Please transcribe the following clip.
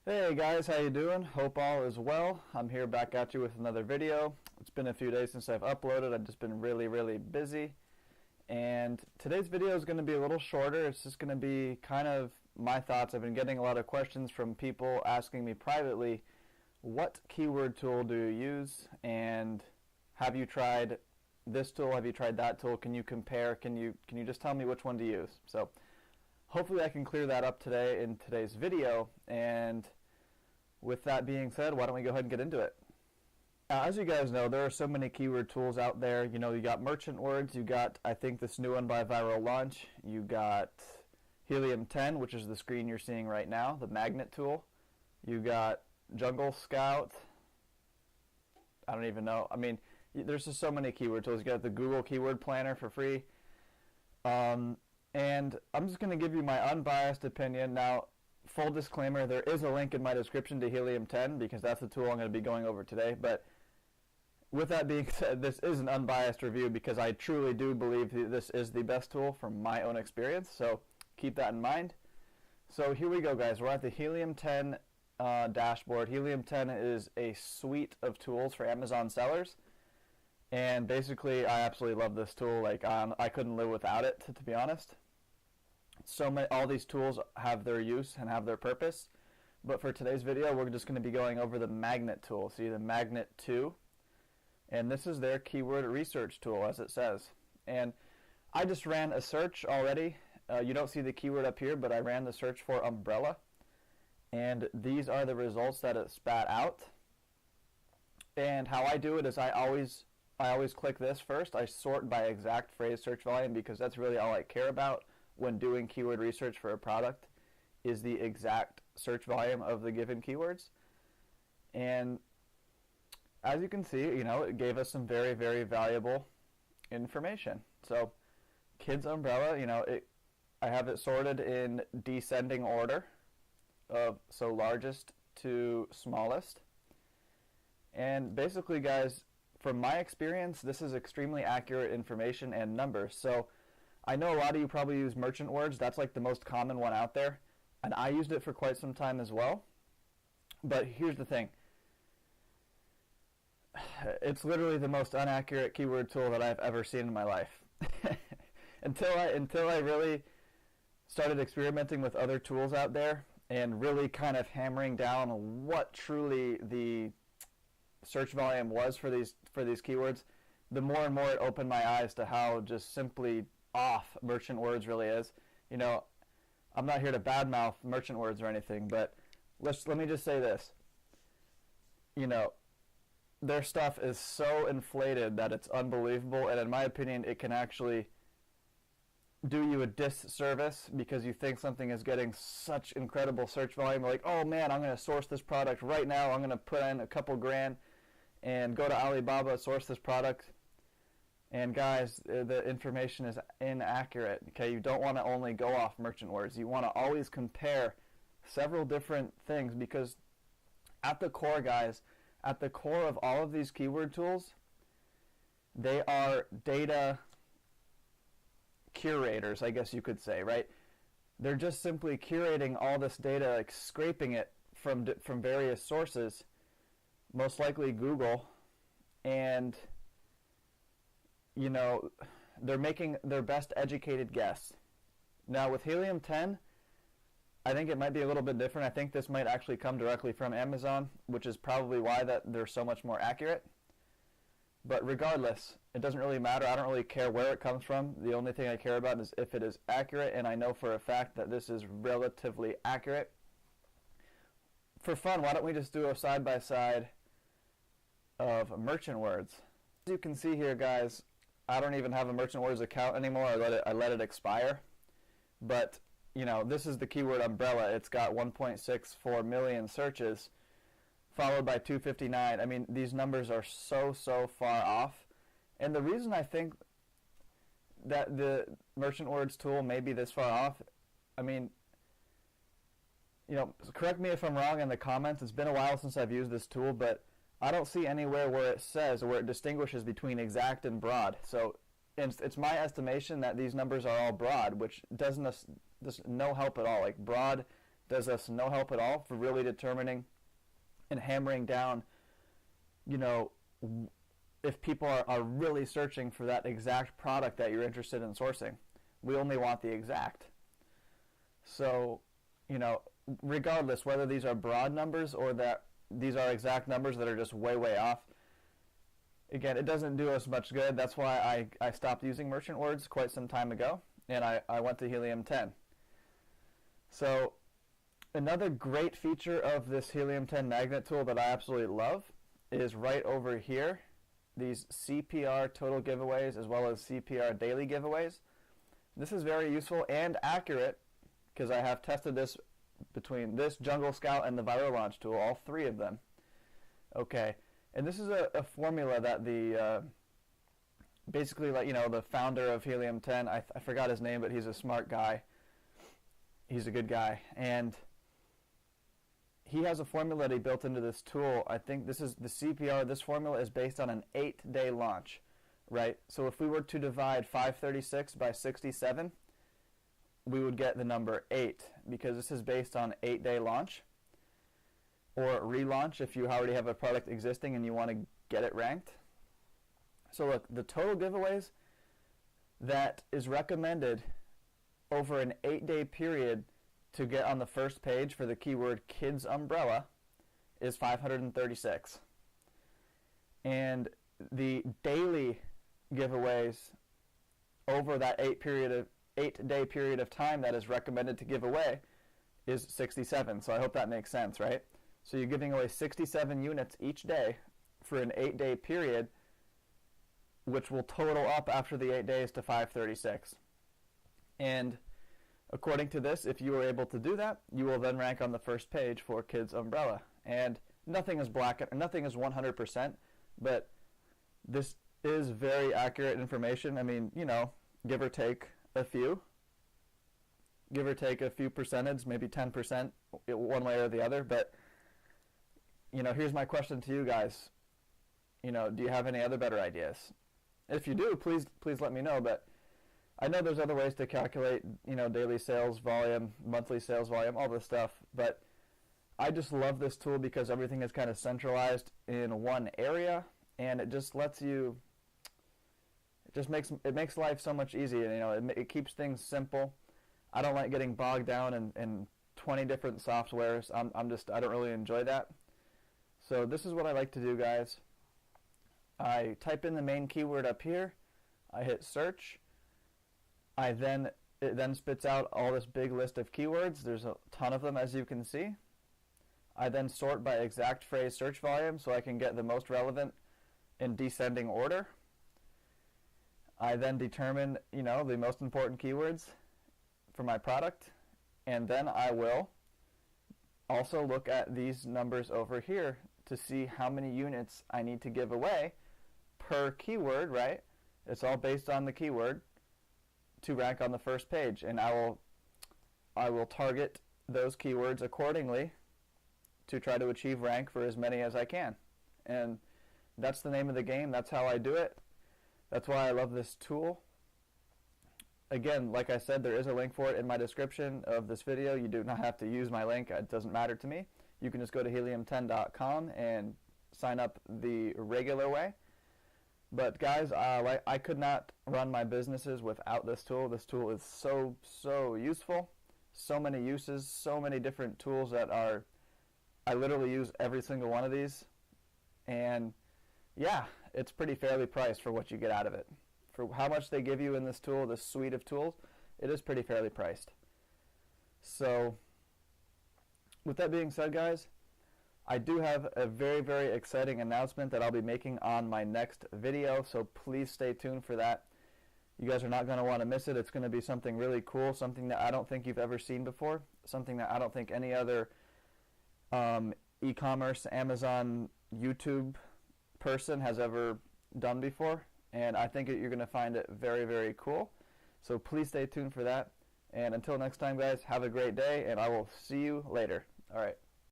Hey guys, how you doing? Hope all is well. I'm here back at you with another video. It's been a few days since I've uploaded. I've just been really busy. And today's video is going to be a little shorter. It's just going to be kind of my thoughts. I've been getting a lot of questions from people asking me privately, what keyword tool do you use? And have you tried this tool? Have you tried that tool? Can you compare? Can you just tell me which one to use? So hopefully I can clear that up today in today's video. And with that being said, why don't we go ahead and get into it? Now, as you guys know, there are so many keyword tools out there. You know, you got merchant words, you got, I think, this new one by Viral Launch, you got Helium 10, which is the screen you're seeing right now, the magnet tool. You got Jungle Scout. I don't even know. I mean, there's just so many keyword tools. You got the Google Keyword Planner for free. And I'm just going to give you my unbiased opinion. Now, full disclaimer, there is a link in my description to Helium 10 because that's the tool I'm going to be going over today. But with that being said, this is an unbiased review because I truly do believe that this is the best tool from my own experience. So keep that in mind. So here we go, guys. We're at the Helium 10 dashboard. Helium 10 is a suite of tools for Amazon sellers. And basically, I absolutely love this tool. Like, I couldn't live without it, to be honest. All these tools have their use and have their purpose, but for today's video we're just going to be going over the magnet tool. See, the Magnet 2, and this is their keyword research tool, as it says. And I just ran a search already. You don't see the keyword up here, but I ran the search for umbrella, and these are the results that it spat out. And how I do it is I always click this first. I sort by exact phrase search volume because that's really all I care about when doing keyword research for a product, is the exact search volume of the given keywords. And as you can see, you know, it gave us some very valuable information. So kids umbrella, you know, I have it sorted in descending order of so largest to smallest. And basically, guys, from my experience, this is extremely accurate information and numbers. So I know a lot of you probably use merchant words. That's like the most common one out there. And I used it for quite some time as well. But here's the thing. It's literally the most inaccurate keyword tool that I've ever seen in my life. Until I really started experimenting with other tools out there and really kind of hammering down what truly the search volume was for these keywords, the more and more it opened my eyes to how just simply off merchant words really is. You know, I'm not here to badmouth merchant words or anything, but let me just say this. You know, their stuff is so inflated that it's unbelievable, and in my opinion, it can actually do you a disservice because you think something is getting such incredible search volume. Like, oh man, I'm going to source this product right now. I'm going to put in a couple grand and go to Alibaba, source this product. And guys, the information is inaccurate. Okay, you don't want to only go off merchant words. You want to always compare several different things because at the core, guys, at the core of all of these keyword tools, they are data curators, I guess you could say, right? They're just simply curating all this data, like scraping it from various sources, most likely Google, and you know, they're making their best educated guess. Now with Helium 10, I think it might be a little bit different. I think this might actually come directly from Amazon, which is probably why that they're so much more accurate. But regardless, it doesn't really matter. I don't really care where it comes from. The only thing I care about is if it is accurate, and I know for a fact that this is relatively accurate. For fun, why don't we just do a side-by-side of merchant words? As you can see here, guys, I don't even have a merchant words account anymore. I let it expire. But, you know, this is the keyword umbrella. It's got 1.64 million searches, followed by 259. I mean, these numbers are so far off. And the reason I think that the merchant words tool may be this far off, I mean, you know, correct me if I'm wrong in the comments. It's been a while since I've used this tool, but I don't see anywhere where it says, or where it distinguishes between exact and broad. So it's my estimation that these numbers are all broad, which does no help at all. Like, broad does us no help at all for really determining and hammering down, you know, if people are really searching for that exact product that you're interested in sourcing. We only want the exact. So, you know, regardless whether these are broad numbers or that these are exact numbers that are just way, way off, again, it doesn't do us much good. That's why I stopped using merchant words quite some time ago, and I went to Helium 10. So another great feature of this Helium 10 magnet tool that I absolutely love is right over here, these CPR Total Giveaways as well as CPR Daily Giveaways. This is very useful and accurate because I have tested this between this Jungle Scout and the Viral Launch tool, all three of them. Okay, and this is a formula that the basically, like, you know, the founder of Helium 10, I forgot his name, but he's a smart guy. He's a good guy, and he has a formula that he built into this tool. I think this is the CPR. This formula is based on an 8-day launch, right? So if we were to divide 536 by 67, we would get the number 8 because this is based on 8-day launch or relaunch if you already have a product existing and you want to get it ranked. So look, the total giveaways that is recommended over an 8-day period to get on the first page for the keyword kids umbrella is 536. And the daily giveaways over that 8-day period of time that is recommended to give away is 67. So I hope that makes sense, right? So you're giving away 67 units each day for an 8-day period, which will total up after the 8 days to 536. And according to this, if you are able to do that, you will then rank on the first page for Kids Umbrella. And nothing is nothing is 100%, but this is very accurate information. I mean, you know, give or take a few percentage, maybe 10%, one way or the other. But, you know, here's my question to you guys. You know, do you have any other better ideas? If you do, please let me know. But I know there's other ways to calculate, you know, daily sales volume, monthly sales volume, all this stuff. But I just love this tool because everything is kind of centralized in one area, and it just lets you. It makes life so much easier. You know, it keeps things simple. I don't like getting bogged down in 20 different softwares. I don't really enjoy that. So this is what I like to do, guys. I type in the main keyword up here. I hit search. It then spits out all this big list of keywords. There's a ton of them, as you can see. I then sort by exact phrase search volume so I can get the most relevant in descending order. I then determine, you know, the most important keywords for my product, and then I will also look at these numbers over here to see how many units I need to give away per keyword, right? It's all based on the keyword to rank on the first page, and I will target those keywords accordingly to try to achieve rank for as many as I can. And that's the name of the game. That's how I do it. That's why I love this tool. Again, like I said, there is a link for it in my description of this video. You do not have to use my link. It doesn't matter to me. You can just go to helium10.com and sign up the regular way. But guys, I could not run my businesses without this tool. This tool is so useful. So many uses, so many different tools that I literally use every single one of these. And yeah, it's pretty fairly priced for what you get out of it. For how much they give you in this tool, this suite of tools, it is pretty fairly priced. So with that being said, guys, I do have a very exciting announcement that I'll be making on my next video, so please stay tuned for that. You guys are not going to want to miss it. It's going to be something really cool, something that I don't think you've ever seen before, something that I don't think any other e-commerce, Amazon, YouTube person has ever done before, and I think you're going to find it very cool. So please stay tuned for that, and until next time, guys, have a great day, and I will see you later. All right.